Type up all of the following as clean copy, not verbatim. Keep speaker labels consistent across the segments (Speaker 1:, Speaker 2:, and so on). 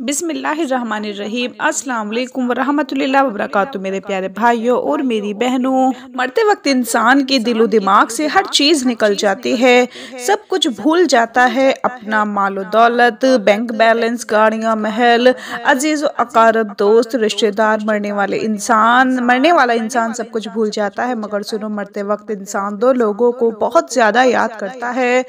Speaker 1: بسم اللہ الرحمن الرحیم۔ السلام علیکم ورحمۃ اللہ وبرکاتہ۔ میرے پیارے بھائیوں اور میری بہنوں، مرتے وقت انسان کے دل و دماغ سے ہر چیز نکل جاتی ہے، سب کچھ بھول جاتا ہے، اپنا مال و دولت، بینک بیلنس، گاڑیاں، محل، عزیز و اقارب، دوست، رشتہ دار، مرنے والا انسان سب کچھ بھول جاتا ہے۔ مگر سنو، مرتے وقت انسان دو لوگوں کو بہت زیادہ یاد کرتا ہے۔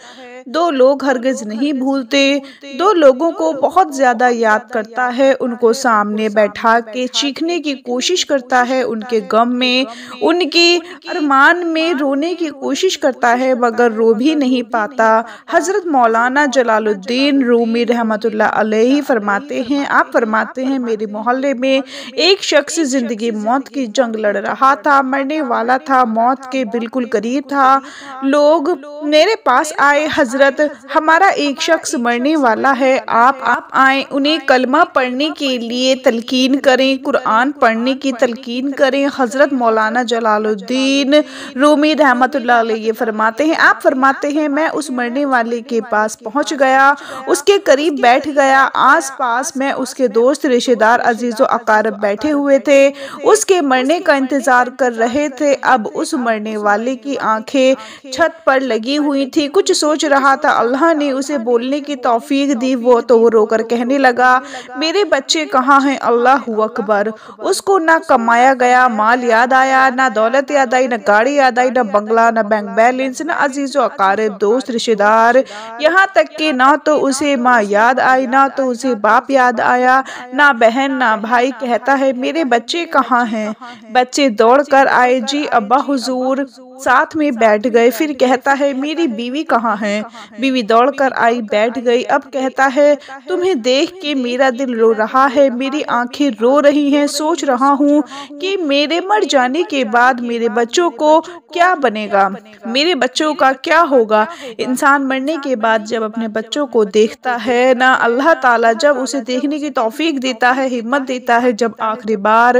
Speaker 1: دو لوگ ہرگز نہیں بھولتے، دو لوگوں کو بہت زیادہ یاد کرتا ہے، ان کو سامنے بیٹھا کے چیخنے کی کوشش کرتا ہے، ان کے غم میں، ان کے ارمان میں رونے کی کوشش کرتا ہے، مگر رو بھی نہیں پاتا۔ حضرت مولانا جلال الدین رومی رحمۃ اللہ علیہ فرماتے ہیں، آپ فرماتے ہیں، میرے محلے میں ایک شخص زندگی موت کی جنگ لڑ رہا تھا، مرنے والا تھا، موت کے بالکل قریب تھا۔ لوگ میرے پاس آئے، حضرت ہمارا ایک شخص مرنے والا ہے، آپ آئیں، انہیں کلمہ پڑھنے کے لیے تلقین کریں، قرآن پڑھنے کی تلقین کریں۔ حضرت مولانا جلال الدین رومی رحمۃ اللہ علیہ فرماتے ہیں، آپ فرماتے ہیں، میں اس مرنے والے کے پاس پہنچ گیا، اس کے قریب بیٹھ گیا، آس پاس میں اس کے دوست، رشتہ دار، عزیز و اقارب بیٹھے ہوئے تھے، اس کے مرنے کا انتظار کر رہے تھے۔ اب اس مرنے والے کی آنکھیں چھت پر لگی ہوئی تھی، کچھ سوچ رہا تھا، اللہ نے اسے بولنے کی توفیق دی، وہ رو کر کہنے لگا، میرے بچے کہاں ہیں؟ اللہ اکبر۔ اس کو نہ کمایا گیا مال یاد آیا، نہ دولت یاد آئی، نہ گاڑی یاد آئی، نہ بنگلہ، نہ بینک بیلنس، نہ عزیز و اقارب، دوست، رشتہ دار، یہاں تک کہ نہ تو اسے ماں یاد آئی، نہ تو اسے باپ یاد آیا، نہ بہن، نہ بھائی۔ کہتا ہے، میرے بچے کہاں ہیں؟ بچے دوڑ کر آئے، جی ابا حضور، ساتھ میں بیٹھ گئے۔ پھر کہتا ہے، میری بیوی کہاں ہے؟ بیوی دوڑ کر آئی، بیٹھ گئی۔ اب کہتا ہے، تمہیں دیکھ کے میرا دل رو رہا ہے، میری آنکھیں رو رہی ہیں، سوچ رہا ہوں کہ میرے مر جانے کے بعد میرے بچوں کو کیا بنے گا، میرے بچوں کا کیا ہوگا۔ انسان مرنے کے بعد جب اپنے بچوں کو دیکھتا ہے نا، اللہ تعالیٰ جب اسے دیکھنے کی توفیق دیتا ہے، ہمت دیتا ہے، جب آخری بار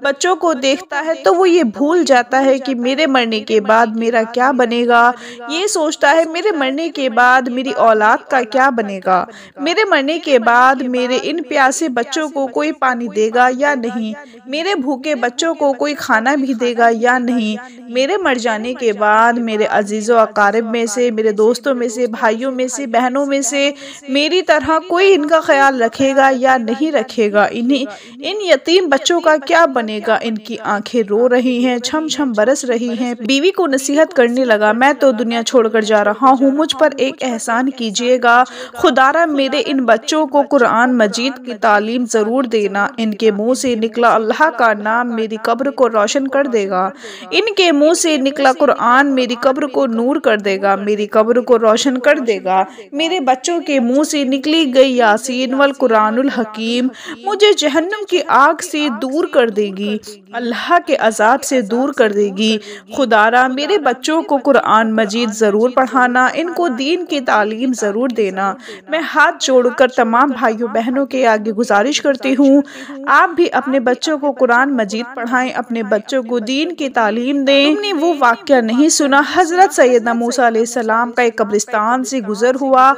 Speaker 1: بچوں کو دیکھتا ہے تو وہ یہ بھول جاتا ہے کہ میرے مرنے کے بعد میرا کیا بنے گا۔ یہ سوچتا ہے، میرے مرنے کے بعد میری اولاد کا کیا بنے گا، میرے مرنے کے بعد میرے ان پیاسے بچوں کو کوئی پانی دے گا یا نہیں، میرے بھوکے بچوں کو کوئی کھانا بھی دے گا یا نہیں، میرے مر جانے کے بعد میرے عزیز و اقارب میں سے، میرے دوستوں میں سے، بھائیوں میں سے، بہنوں میں سے میری طرح کوئی ان کا خیال رکھے گا یا نہیں رکھے گا، ان یتیم بچوں کا کیا بنے گا۔ ان کی آنکھیں رو رہی ہیں، چھم چھم برس رہی ہیں۔ بیوی کو نصیحت کرنے لگا، میں تو دنیا چھوڑ کر جا رہا ہوں، مجھ پر ایک احسان کیجیے گا، خدارا میرے ان بچوں کو قرآن مجید کی تعلیم ضرور دینا۔ ان کے منہ سے نکلا اللہ کا نام میری قبر کو روشن کر دے گا، ان کے منہ سے نکلا قرآن میری قبر کو نور کر دے گا، میری قبر کو روشن کر دے گا۔ میرے بچوں کے منہ سے نکلی گئی یاسین والقرآن الحکیم مجھے جہنم کی آگ سے دور کر دے گی، اللہ کے عذاب سے دور کر دے گی۔ خدارا میرے بچوں کو قرآن مجید ضرور پڑھانا، ان کو دین کی تعلیم ضرور دینا۔ میں ہاتھ جوڑ کر تمام بھائیوں بہنوں کے آگے گزارش کرتی ہوں، آپ بھی اپنے بچوں کو قرآن مجید پڑھائیں، اپنے بچوں کو دین کی تعلیم دیں۔ تم نے وہ واقعہ نہیں سنا، حضرت سیدنا موسیٰ علیہ السلام کا ایک قبرستان سے گزر ہوا،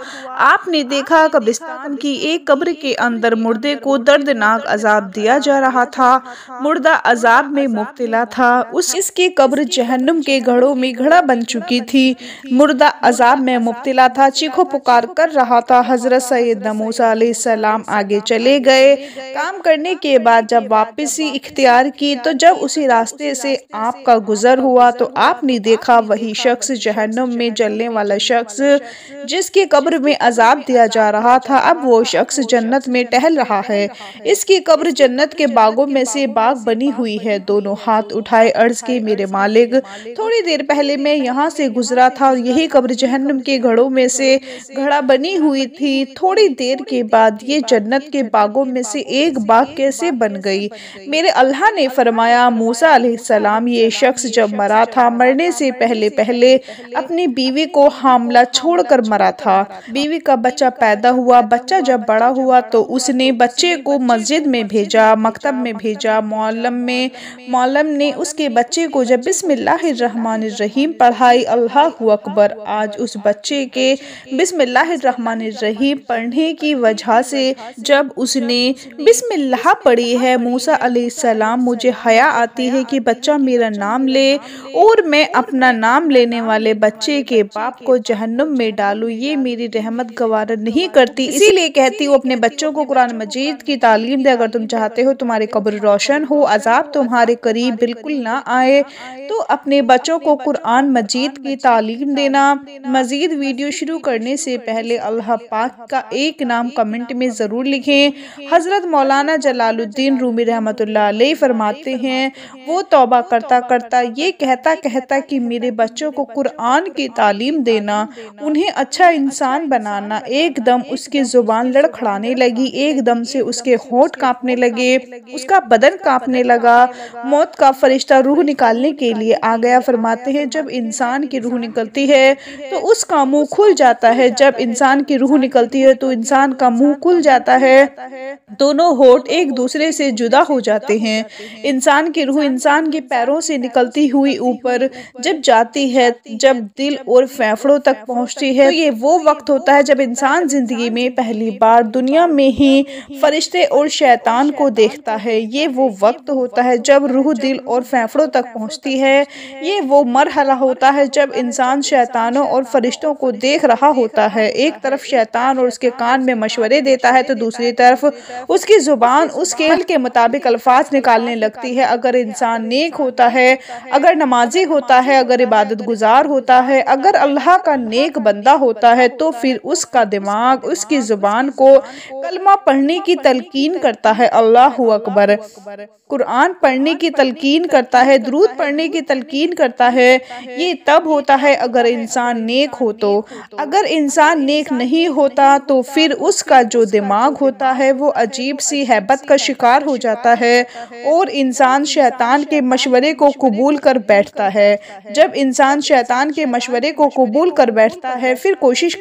Speaker 1: آپ نے دیکھا قبرستان کی ایک قبر کے اندر مردے کو دردناک عذاب دیا جا رہا تھا، مردہ عذاب میں مبتلا تھا، اس کی قبر جہنم کے گڑھوں میں گڑھا بن چکی تھی، مردہ عذاب میں مبتلا تھا، چیخو پکار کر رہا تھا۔ حضرت سیدنا موسیٰ علیہ السلام آگے چلے گئے، کام کرنے کے بعد جب واپسی اختیار کی تو جب اسی راستے سے آپ کا گزر ہوا تو آپ نے دیکھا وہی شخص، جہنم میں جلنے والا شخص جس کی قبر میں عذاب دیا جا رہا تھا، اب وہ شخص جنت میں ٹہل رہا ہے، اس کی قبر جنت کے باغوں میں سے باغ بنی ہوئی ہے۔ دونوں ہاتھ اٹھائے، عرض کی، میرے مالک، تھوڑی دیر پہلے میں یہاں سے گزرا تھا اور یہی قبر جہنم کے گڑھوں میں سے گڑھا بنی ہوئی تھی، تھوڑی دیر کے بعد یہ جنت کے باغوں میں سے ایک باغ کیسے بن گئی؟ میرے اللہ نے فرمایا، موسیٰ علیہ السلام، یہ شخص جب مرا تھا، مرنے سے پہلے اپنی بیوی کو حاملہ چھوڑ کر مرا تھا، بیوی کا بچہ پیدا ہوا، بچہ جب بڑا ہوا تو اس نے بچے کو مسجد میں بھیجا، مکتب میں بھیجا، معلم نے اس کے بچے کو جب بسم اللہ الرحمن الرحمن الرحیم پڑھائی، اللہ اکبر۔ آج اس بچے کے بسم اللہ الرحمن الرحیم پڑھنے کی وجہ سے جب اس نے بسم اللہ پڑھی ہے موسیٰ علیہ السلام، مجھے حیا آتی ہے کہ بچہ میرا نام لے اور میں اپنا نام لینے والے بچے کے باپ کو جہنم میں ڈالوں، یہ میری رحمت گوارا نہیں کرتی، اسی لیے کہتی ہوں اپنے بچوں کو قرآن مجید کی تعلیم دے۔ اگر تم چاہتے ہو تمہاری قبر روشن ہو، عذاب تمہارے قریب بالکل نہ آئے، تو اپنے بچوں کو قرآن مجید کی تعلیم دینا۔ مزید ویڈیو شروع کرنے سے پہلے اللہ پاک کا ایک نام کمنٹ میں ضرور لکھیں۔ حضرت مولانا جلال الدین رومی رحمۃ اللہ علیہ فرماتے ہیں، وہ توبہ کرتا کرتا یہ کہتا کہ میرے بچوں کو قرآن کی تعلیم دینا، انہیں اچھا انسان بنانا۔ ایک دم اس کی زبان لڑکھڑانے لگی، ایک دم سے اس کے ہونٹ کانپنے لگے، اس کا بدن کانپنے لگا، موت کا فرشتہ روح نکالنے کے لیے آ گیا۔ فرماتے ہیں جب انسان کی روح نکلتی ہے تو اس کا منہ کھل جاتا ہے، جب انسان کی روح نکلتی ہے تو انسان کا منہ کھل جاتا ہے، دونوں ہونٹ ایک دوسرے سے جدا ہو جاتے ہیں۔ انسان کی روح انسان کے پیروں سے نکلتی ہوئی اوپر جب جاتی ہے، جب دل اور پھیپھڑوں تک پہنچتی ہے، تو یہ وہ وقت ہوتا ہے جب انسان زندگی میں پہلی بار دنیا میں ہی فرشتے اور شیطان کو دیکھتا ہے۔ یہ وہ وقت ہوتا ہے جب روح دل اور پھیپھڑوں تک پہنچتی ہے۔ یہ وہ مرحلہ ہوتا ہے جب انسان شیطانوں اور فرشتوں کو دیکھ رہا ہوتا ہے۔ ایک طرف شیطان اور اس کے کان میں مشورے دیتا ہے تو دوسری طرف اس کی زبان اس کے عقل کے مطابق الفاظ نکالنے لگتی ہے۔ اگر انسان نیک ہوتا ہے، اگر نمازی ہوتا ہے، اگر عبادت گزار ہوتا ہے، اگر اللہ کا نیک بندہ ہوتا ہے، تو پھر اس کا دماغ اس کی زبان کو کلمہ پڑھنے کی تلقین کرتا ہے، اللہ اکبر، قرآن پڑھنے کی تلقین کرتا ہے، درود پڑھنے کی تلقین کرتا ہے۔ یہ تب ہوتا ہے اگر انسان نیک ہو تو۔ اگر انسان نیک نہیں ہوتا تو پھر اس کا جو دماغ ہوتا ہے وہ عجیب سی ہیبت کا شکار ہو جاتا ہے اور انسان شیطان کے مشورے کو قبول کر بیٹھتا ہے۔ جب انسان شیطان کے مشورے کو قبول کر بیٹھتا ہے، پھر کوشش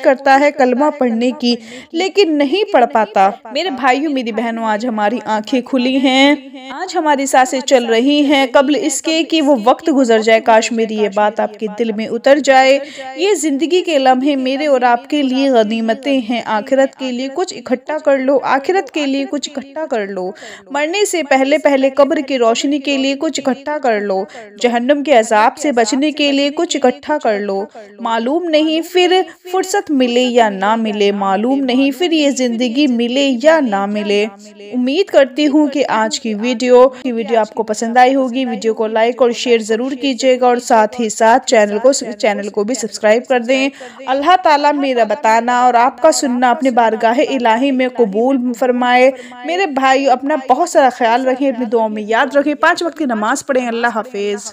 Speaker 1: کرتا ہے کلمہ پڑھنے کی، لیکن نہیں پڑھ پاتا۔ میرے بھائیوں، میری بہنوں، آج ہماری آنکھیں کھلی ہیں، آج ہماری سانسیں چل رہی ہیں، قبل اس کے کہ وہ وقت گزر جائے کاش میری یہ بات آپ کے دل میں اتر جائے۔ یہ زندگی کے لمحے میرے اور آپ کے لیے غنیمتیں ہیں، آخرت کے لیے کچھ اکٹھا کر لو، آخرت کے لیے کچھ اکٹھا کر لو، مرنے سے پہلے قبر کی روشنی کے لیے کچھ اکٹھا کر لو، جہنم کے عذاب سے بچنے کے لیے کچھ اکٹھا کر لو۔ معلوم نہیں پھر فرصت ملے یا نہ ملے، معلوم نہیں پھر یہ زندگی ملے یا نہ ملے۔ امید کرتی ہوں کہ آج کی ویڈیو آپ کو پسند آئی ہوگی۔ ویڈیو کو لائک اور شیئر ضرور کیجیے گا اور ساتھ ہی ساتھ چینل کو بھی سبسکرائب کر دیں۔ اللہ تعالیٰ میرا بتانا اور آپ کا سننا اپنے بارگاہ الہی میں قبول فرمائے۔ میرے بھائیو، اپنا بہت سارا خیال رکھیں، اپنی دعاؤں میں یاد رکھیں، 5 وقت کی نماز پڑھیں۔ اللہ حافظ۔